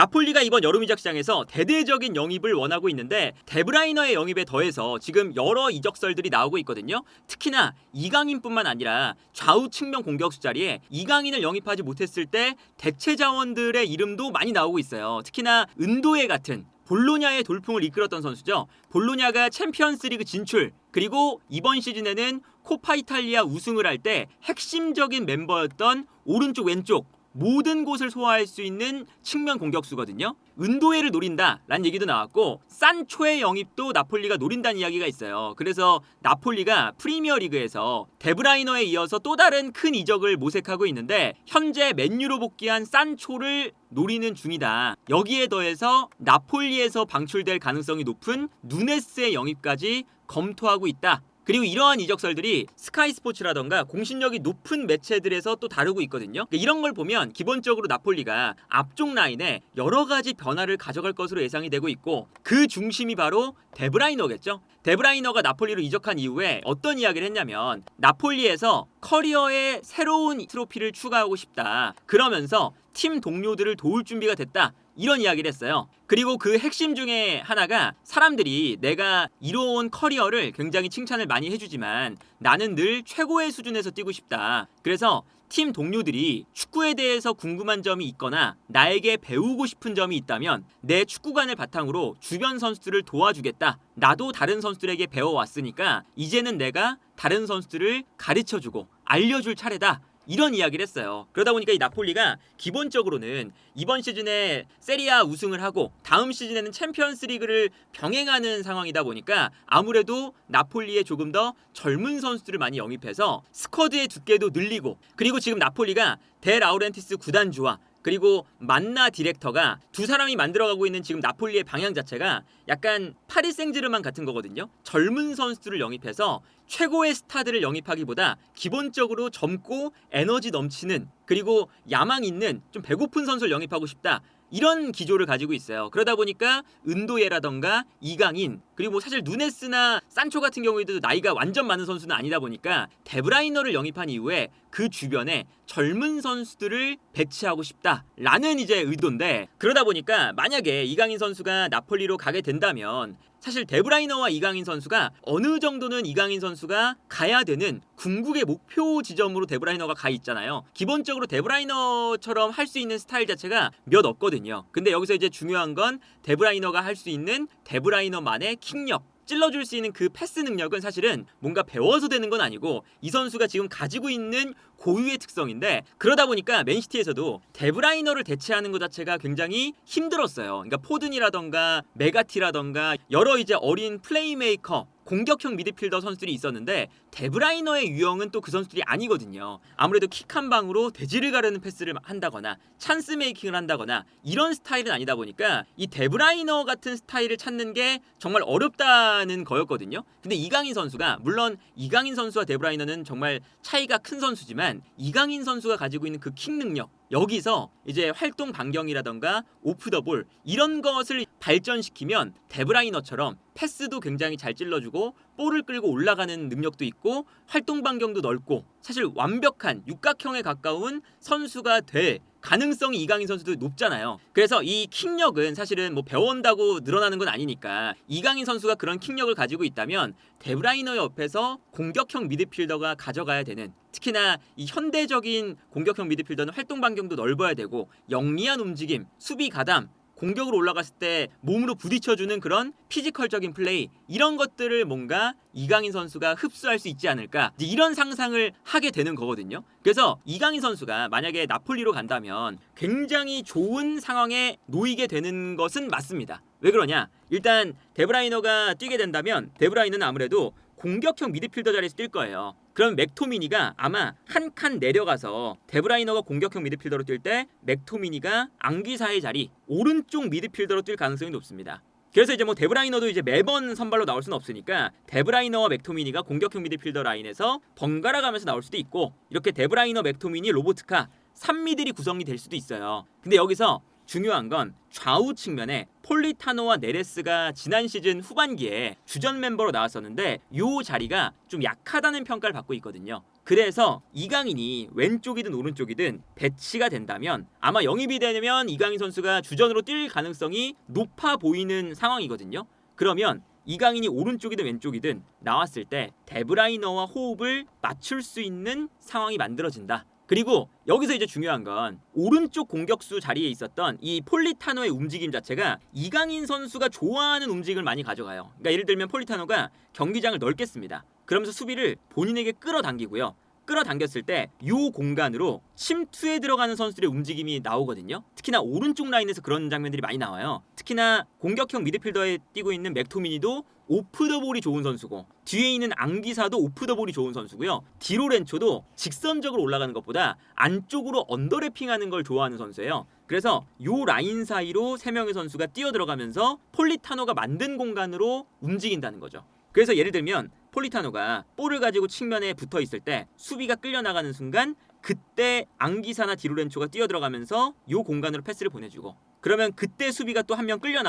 나폴리가 이번 여름 이적 시장에서 대대적인 영입을 원하고 있는데 데브라이너의 영입에 더해서 지금 여러 이적설들이 나오고 있거든요. 특히나 이강인뿐만 아니라 좌우 측면 공격수 자리에 이강인을 영입하지 못했을 때 대체 자원들의 이름도 많이 나오고 있어요. 특히나 은도에 같은 볼로냐의 돌풍을 이끌었던 선수죠. 볼로냐가 챔피언스리그 진출, 그리고 이번 시즌에는 코파 이탈리아 우승을 할 때 핵심적인 멤버였던 오른쪽 왼쪽 모든 곳을 소화할 수 있는 측면 공격수거든요. 은도에를 노린다라는 얘기도 나왔고 산초의 영입도 나폴리가 노린다는 이야기가 있어요. 그래서 나폴리가 프리미어리그에서 데브라이너에 이어서 또 다른 큰 이적을 모색하고 있는데 현재 맨유로 복귀한 산초를 노리는 중이다. 여기에 더해서 나폴리에서 방출될 가능성이 높은 누네스의 영입까지 검토하고 있다. 그리고 이러한 이적설들이 스카이 스포츠라던가 공신력이 높은 매체들에서 또 다루고 있거든요. 이런 걸 보면 기본적으로 나폴리가 앞쪽 라인에 여러 가지 변화를 가져갈 것으로 예상이 되고 있고 그 중심이 바로 데브라이너겠죠. 데브라이너가 나폴리로 이적한 이후에 어떤 이야기를 했냐면 나폴리에서 커리어에 새로운 트로피를 추가하고 싶다. 그러면서 팀 동료들을 도울 준비가 됐다. 이런 이야기를 했어요. 그리고 그 핵심 중에 하나가 사람들이 내가 이뤄온 커리어를 굉장히 칭찬을 많이 해주지만 나는 늘 최고의 수준에서 뛰고 싶다. 그래서 팀 동료들이 축구에 대해서 궁금한 점이 있거나 나에게 배우고 싶은 점이 있다면 내 축구관을 바탕으로 주변 선수들을 도와주겠다. 나도 다른 선수들에게 배워왔으니까 이제는 내가 다른 선수들을 가르쳐주고 알려줄 차례다. 이런 이야기를 했어요. 그러다 보니까 이 나폴리가 기본적으로는 이번 시즌에 세리아 우승을 하고 다음 시즌에는 챔피언스 리그를 병행하는 상황이다 보니까 아무래도 나폴리에 조금 더 젊은 선수들을 많이 영입해서 스쿼드의 두께도 늘리고 그리고 지금 나폴리가 데 라우렌티스 구단주와 그리고 만나 디렉터가 두 사람이 만들어가고 있는 지금 나폴리의 방향 자체가 약간 파리 생제르맹 같은 거거든요. 젊은 선수들을 영입해서 최고의 스타들을 영입하기보다 기본적으로 젊고 에너지 넘치는 그리고 야망 있는 좀 배고픈 선수를 영입하고 싶다. 이런 기조를 가지고 있어요. 그러다 보니까 은도예라던가 이강인 그리고 뭐 사실 누네스나 산초 같은 경우에도 나이가 완전 많은 선수는 아니다 보니까 데브라이너를 영입한 이후에 그 주변에 젊은 선수들을 배치하고 싶다라는 이제 의도인데 그러다 보니까 만약에 이강인 선수가 나폴리로 가게 된다면 사실 데브라이너와 이강인 선수가 어느 정도는 이강인 선수가 가야 되는 궁극의 목표 지점으로 데브라이너가 가 있잖아요. 기본적으로 데브라이너처럼 할 수 있는 스타일 자체가 몇 없거든요. 근데 여기서 이제 중요한 건 데브라이너가 할 수 있는 데브라이너만의 킥력 찔러줄 수 있는 그 패스 능력은 사실은 뭔가 배워서 되는 건 아니고 이 선수가 지금 가지고 있는 고유의 특성인데 그러다 보니까 맨시티에서도 데브라이너를 대체하는 것 자체가 굉장히 힘들었어요. 그러니까 포든이라던가 메가티라던가 여러 이제 어린 플레이메이커 공격형 미드필더 선수들이 있었는데 데브라이너의 유형은 또 그 선수들이 아니거든요. 아무래도 킥 한 방으로 대지를 가르는 패스를 한다거나 찬스 메이킹을 한다거나 이런 스타일은 아니다 보니까 이 데브라이너 같은 스타일을 찾는 게 정말 어렵다는 거였거든요. 근데 이강인 선수가 물론 이강인 선수와 데브라이너는 정말 차이가 큰 선수지만 이강인 선수가 가지고 있는 그 킥 능력 여기서 이제 활동 반경이라던가 오프 더 볼 이런 것을 발전시키면 데브라이너처럼 패스도 굉장히 잘 찔러주고 볼을 끌고 올라가는 능력도 있고 활동 반경도 넓고 사실 완벽한 육각형에 가까운 선수가 될 가능성이 이강인 선수도 높잖아요. 그래서 이 킥력은 사실은 뭐 배운다고 늘어나는 건 아니니까 이강인 선수가 그런 킥력을 가지고 있다면 데브라이너 옆에서 공격형 미드필더가 가져가야 되는 특히나 이 현대적인 공격형 미드필더는 활동 반경도 넓어야 되고 영리한 움직임, 수비 가담 공격으로 올라갔을 때 몸으로 부딪혀주는 그런 피지컬적인 플레이 이런 것들을 뭔가 이강인 선수가 흡수할 수 있지 않을까 이런 상상을 하게 되는 거거든요. 그래서 이강인 선수가 만약에 나폴리로 간다면 굉장히 좋은 상황에 놓이게 되는 것은 맞습니다. 왜 그러냐? 일단 데브라이너가 뛰게 된다면 데브라이너는 아무래도 공격형 미드필더 자리에서 뛸 거예요. 그럼 맥토미니가 아마 한 칸 내려가서 데브라이너가 공격형 미드필더로 뛸 때 맥토미니가 앙귀사의 자리 오른쪽 미드필더로 뛸 가능성이 높습니다. 그래서 이제 뭐 데브라이너도 이제 매번 선발로 나올 수는 없으니까 데브라이너와 맥토미니가 공격형 미드필더 라인에서 번갈아 가면서 나올 수도 있고 이렇게 데브라이너, 맥토미니, 로보트카 3미들이 구성이 될 수도 있어요. 근데 여기서 중요한 건 좌우 측면에 폴리타노와 네레스가 지난 시즌 후반기에 주전 멤버로 나왔었는데 이 자리가 좀 약하다는 평가를 받고 있거든요. 그래서 이강인이 왼쪽이든 오른쪽이든 배치가 된다면 아마 영입이 되면 이강인 선수가 주전으로 뛸 가능성이 높아 보이는 상황이거든요. 그러면 이강인이 오른쪽이든 왼쪽이든 나왔을 때 데브라이너와 호흡을 맞출 수 있는 상황이 만들어진다. 그리고 여기서 이제 중요한 건 오른쪽 공격수 자리에 있었던 이 폴리타노의 움직임 자체가 이강인 선수가 좋아하는 움직임을 많이 가져가요. 그러니까 예를 들면 폴리타노가 경기장을 넓게 씁니다. 그러면서 수비를 본인에게 끌어당기고요. 끌어당겼을 때 이 공간으로 침투에 들어가는 선수들의 움직임이 나오거든요. 특히나 오른쪽 라인에서 그런 장면들이 많이 나와요. 특히나 공격형 미드필더에 뛰고 있는 맥토미니도 오프 더 볼이 좋은 선수고 뒤에 있는 앙기사도 오프 더 볼이 좋은 선수고요. 디로렌초도 직선적으로 올라가는 것보다 안쪽으로 언더래핑하는 걸 좋아하는 선수예요. 그래서 요 라인 사이로 3명의 선수가 뛰어들어가면서 폴리타노가 만든 공간으로 움직인다는 거죠. 그래서 예를 들면 폴리타노가 볼을 가지고 측면에 붙어 있을 때 수비가 끌려나가는 순간 그때 앙기사나 디로렌초가 뛰어들어가면서 요 공간으로 패스를 보내주고 그러면 그때 수비가 또 한 명 끌려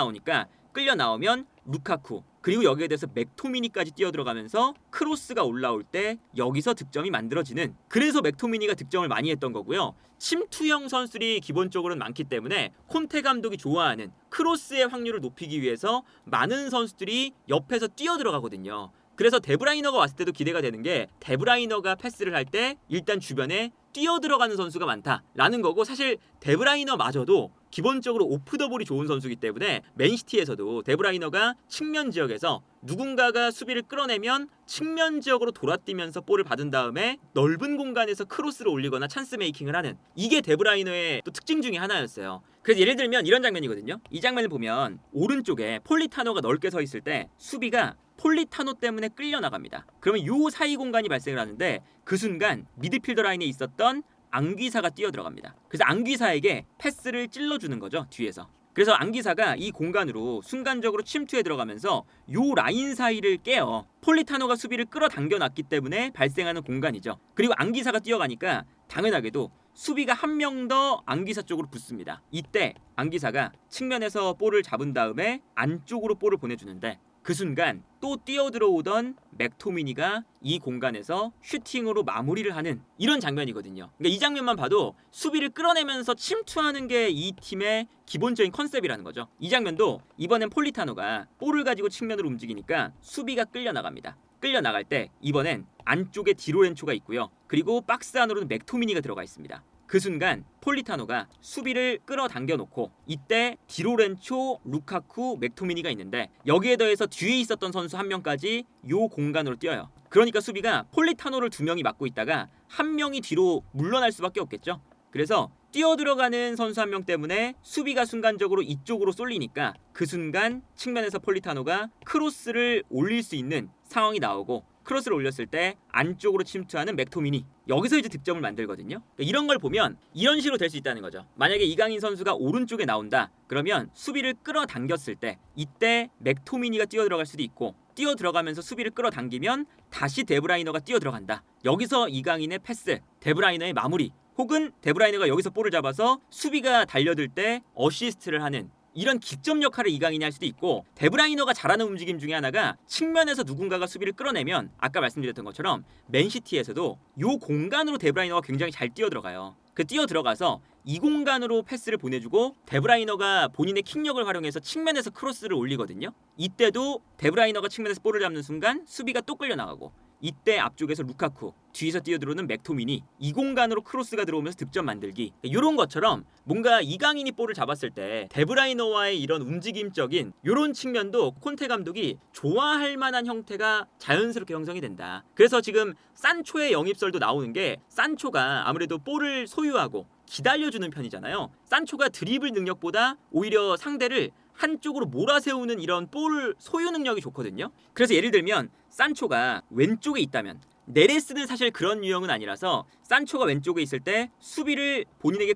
나오면 루카쿠 그리고 여기에 대해서 맥토미니까지 뛰어들어가면서 크로스가 올라올 때 여기서 득점이 만들어지는 그래서 맥토미니가 득점을 많이 했던 거고요. 침투형 선수들이 기본적으로는 많기 때문에 콘테 감독이 좋아하는 크로스의 확률을 높이기 위해서 많은 선수들이 옆에서 뛰어들어가거든요. 그래서 데브라이너가 왔을 때도 기대가 되는 게 데브라이너가 패스를 할 때 일단 주변에 뛰어들어가는 선수가 많다라는 거고 사실 데브라이너마저도 기본적으로 오프 더 볼이 좋은 선수이기 때문에 맨시티에서도 데브라이너가 측면 지역에서 누군가가 수비를 끌어내면 측면 지역으로 돌아뛰면서 볼을 받은 다음에 넓은 공간에서 크로스를 올리거나 찬스 메이킹을 하는 이게 데브라이너의 또 특징 중에 하나였어요. 그래서 예를 들면 이런 장면이거든요. 이 장면을 보면 오른쪽에 폴리타노가 넓게 서 있을 때 수비가 폴리타노 때문에 끌려나갑니다. 그러면 요 사이 공간이 발생을 하는데 그 순간 미드필더 라인에 있었던 앙귀사가 뛰어들어갑니다. 그래서 앙귀사에게 패스를 찔러주는 거죠. 뒤에서. 그래서 앙귀사가 이 공간으로 순간적으로 침투해 들어가면서 요 라인 사이를 깨요. 폴리타노가 수비를 끌어당겨 놨기 때문에 발생하는 공간이죠. 그리고 앙귀사가 뛰어가니까 당연하게도 수비가 한 명 더 앙귀사 쪽으로 붙습니다. 이때 앙귀사가 측면에서 볼을 잡은 다음에 안쪽으로 볼을 보내주는데 그 순간 또 뛰어들어오던 맥토미니가 이 공간에서 슈팅으로 마무리를 하는 이런 장면이거든요. 그러니까 이 장면만 봐도 수비를 끌어내면서 침투하는 게 이 팀의 기본적인 컨셉이라는 거죠. 이 장면도 이번엔 폴리타노가 볼을 가지고 측면으로 움직이니까 수비가 끌려나갑니다. 끌려나갈 때 이번엔 안쪽에 디로렌초가 있고요. 그리고 박스 안으로는 맥토미니가 들어가 있습니다. 그 순간 폴리타노가 수비를 끌어당겨 놓고 이때 디로렌초, 루카쿠, 맥토미니가 있는데 여기에 더해서 뒤에 있었던 선수 한 명까지 요 공간으로 뛰어요. 그러니까 수비가 폴리타노를 2명이 막고 있다가 한 명이 뒤로 물러날 수밖에 없겠죠. 그래서 뛰어들어가는 선수 한 명 때문에 수비가 순간적으로 이쪽으로 쏠리니까 그 순간 측면에서 폴리타노가 크로스를 올릴 수 있는 상황이 나오고 크로스를 올렸을 때 안쪽으로 침투하는 맥토미니 여기서 이제 득점을 만들거든요. 그러니까 이런 걸 보면 이런 식으로 될 수 있다는 거죠. 만약에 이강인 선수가 오른쪽에 나온다 그러면 수비를 끌어당겼을 때 이때 맥토미니가 뛰어들어갈 수도 있고 뛰어들어가면서 수비를 끌어당기면 다시 데브라이너가 뛰어들어간다. 여기서 이강인의 패스, 데브라이너의 마무리 혹은 데브라이너가 여기서 볼을 잡아서 수비가 달려들 때 어시스트를 하는 이런 기점 역할을 이강인이 할 수도 있고 데브라이너가 잘하는 움직임 중에 하나가 측면에서 누군가가 수비를 끌어내면 아까 말씀드렸던 것처럼 맨시티에서도 요 공간으로 데브라이너가 굉장히 잘 뛰어들어가요. 그 뛰어들어가서 이 공간으로 패스를 보내주고 데브라이너가 본인의 킥력을 활용해서 측면에서 크로스를 올리거든요. 이때도 데브라이너가 측면에서 볼을 잡는 순간 수비가 또 끌려나가고 이때 앞쪽에서 루카쿠, 뒤에서 뛰어들어오는 맥토미니 이 공간으로 크로스가 들어오면서 득점 만들기 이런 것처럼 뭔가 이강인이 볼을 잡았을 때 데브라이너와의 이런 움직임적인 이런 측면도 콘테 감독이 좋아할 만한 형태가 자연스럽게 형성이 된다. 그래서 지금 산초의 영입설도 나오는 게 산초가 아무래도 볼을 소유하고 기다려주는 편이잖아요. 산초가 드리블 능력보다 오히려 상대를 한쪽으로 몰아세우는 이런 볼 소유 능력이 좋거든요. 그래서 예를 들면 산초가 왼쪽에 있다면 네레스는 사실 그런 유형은 아니라서 산초가 왼쪽에 있을 때 수비를 본인에게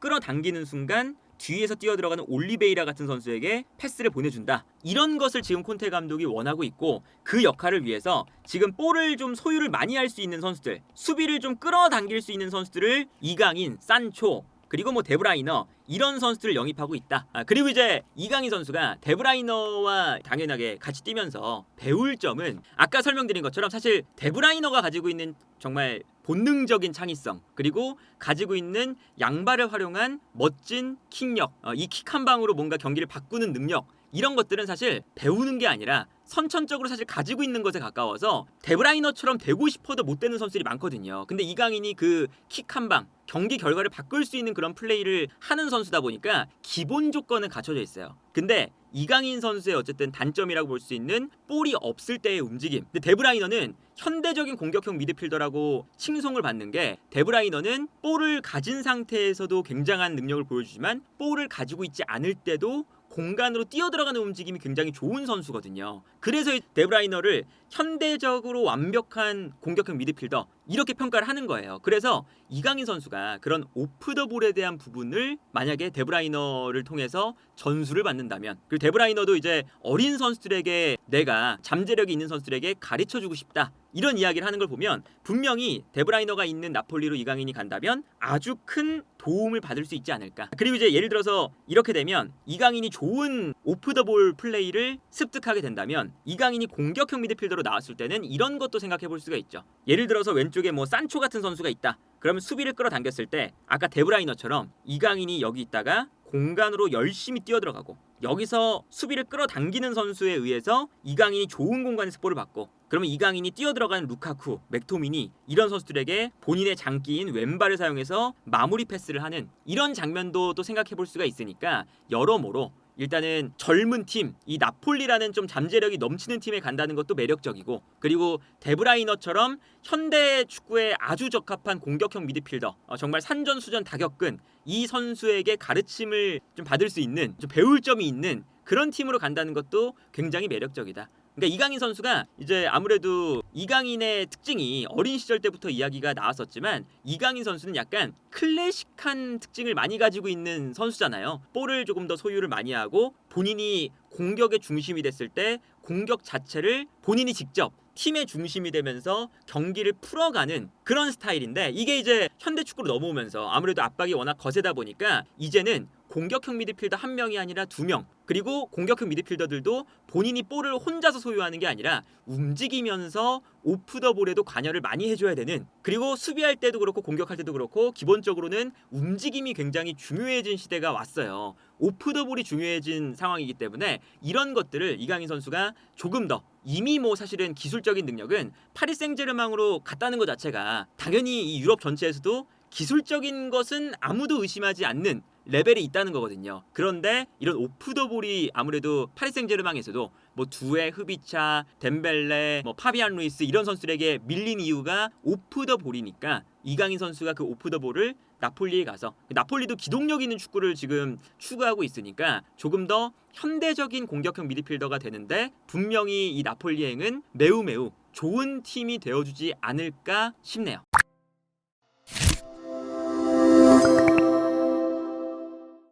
끌어당기는 순간 뒤에서 뛰어들어가는 올리베이라 같은 선수에게 패스를 보내준다. 이런 것을 지금 콘테 감독이 원하고 있고 그 역할을 위해서 지금 볼을 좀 소유를 많이 할 수 있는 선수들 수비를 좀 끌어당길 수 있는 선수들을 이강인, 산초 그리고 뭐 데브라이너 이런 선수들을 영입하고 있다. 그리고 이제 이강인 선수가 데브라이너와 당연하게 같이 뛰면서 배울 점은 아까 설명드린 것처럼 사실 데브라이너가 가지고 있는 정말 본능적인 창의성 그리고 가지고 있는 양발을 활용한 멋진 킥력 이 킥 한 방으로 뭔가 경기를 바꾸는 능력 이런 것들은 사실 배우는 게 아니라 선천적으로 사실 가지고 있는 것에 가까워서 데브라이너처럼 되고 싶어도 못 되는 선수들이 많거든요. 근데 이강인이 그 킥 한 방 경기 결과를 바꿀 수 있는 그런 플레이를 하는 선수다 보니까 기본 조건은 갖춰져 있어요. 근데 이강인 선수의 어쨌든 단점이라고 볼 수 있는 볼이 없을 때의 움직임. 근데 데브라이너는 현대적인 공격형 미드필더라고 칭송을 받는 게 데브라이너는 볼을 가진 상태에서도 굉장한 능력을 보여주지만 볼을 가지고 있지 않을 때도 공간으로 뛰어들어가는 움직임이 굉장히 좋은 선수거든요. 그래서 이 데브라이너를 현대적으로 완벽한 공격형 미드필더 이렇게 평가를 하는 거예요. 그래서 이강인 선수가 그런 오프 더 볼에 대한 부분을 만약에 데브라이너를 통해서 전수를 받는다면 그리고 데브라이너도 이제 어린 선수들에게 내가 잠재력이 있는 선수들에게 가르쳐주고 싶다 이런 이야기를 하는 걸 보면 분명히 데브라이너가 있는 나폴리로 이강인이 간다면 아주 큰 도움을 받을 수 있지 않을까. 그리고 이제 예를 들어서 이렇게 되면 이강인이 좋은 오프 더 볼 플레이를 습득하게 된다면 이강인이 공격형 미드필더로 나왔을 때는 이런 것도 생각해 볼 수가 있죠. 예를 들어서 왼쪽에 뭐 산초 같은 선수가 있다. 그러면 수비를 끌어당겼을 때 아까 데브라이너처럼 이강인이 여기 있다가 공간으로 열심히 뛰어들어가고 여기서 수비를 끌어당기는 선수에 의해서 이강인이 좋은 공간에서 볼을 받고 그러면 이강인이 뛰어들어가는 루카쿠, 맥토미니 이런 선수들에게 본인의 장기인 왼발을 사용해서 마무리 패스를 하는 이런 장면도 또 생각해 볼 수가 있으니까 여러모로 일단은 젊은 팀, 이 나폴리라는 좀 잠재력이 넘치는 팀에 간다는 것도 매력적이고 그리고 데브라이너처럼 현대 축구에 아주 적합한 공격형 미드필더 정말 산전수전 다 겪은 이 선수에게 가르침을 좀 받을 수 있는 좀 배울 점이 있는 그런 팀으로 간다는 것도 굉장히 매력적이다. 그러니까 이강인 선수가 이제 아무래도 이강인의 특징이 어린 시절 때부터 이야기가 나왔었지만 이강인 선수는 약간 클래식한 특징을 많이 가지고 있는 선수잖아요. 볼을 조금 더 소유를 많이 하고 본인이 공격의 중심이 됐을 때 공격 자체를 본인이 직접 팀의 중심이 되면서 경기를 풀어가는 그런 스타일인데 이게 이제 현대 축구로 넘어오면서 아무래도 압박이 워낙 거세다 보니까 이제는 공격형 미드필더 한 명이 아니라 두 명 그리고 공격형 미드필더들도 본인이 볼을 혼자서 소유하는 게 아니라 움직이면서 오프 더 볼에도 관여를 많이 해줘야 되는 그리고 수비할 때도 그렇고 공격할 때도 그렇고 기본적으로는 움직임이 굉장히 중요해진 시대가 왔어요. 오프 더 볼이 중요해진 상황이기 때문에 이런 것들을 이강인 선수가 조금 더 이미 뭐 사실은 기술적인 능력은 파리 생제르맹으로 갔다는 것 자체가 당연히 이 유럽 전체에서도 기술적인 것은 아무도 의심하지 않는 레벨이 있다는 거거든요. 그런데 이런 오프 더 볼이 아무래도 파리 생제르맹에서도 뭐 두에 흐비차, 덴벨레, 뭐 파비안 루이스 이런 선수들에게 밀린 이유가 오프 더 볼이니까 이강인 선수가 그 오프 더 볼을 나폴리에 가서 나폴리도 기동력 있는 축구를 지금 추구하고 있으니까 조금 더 현대적인 공격형 미드필더가 되는데 분명히 이 나폴리행은 매우 좋은 팀이 되어주지 않을까 싶네요.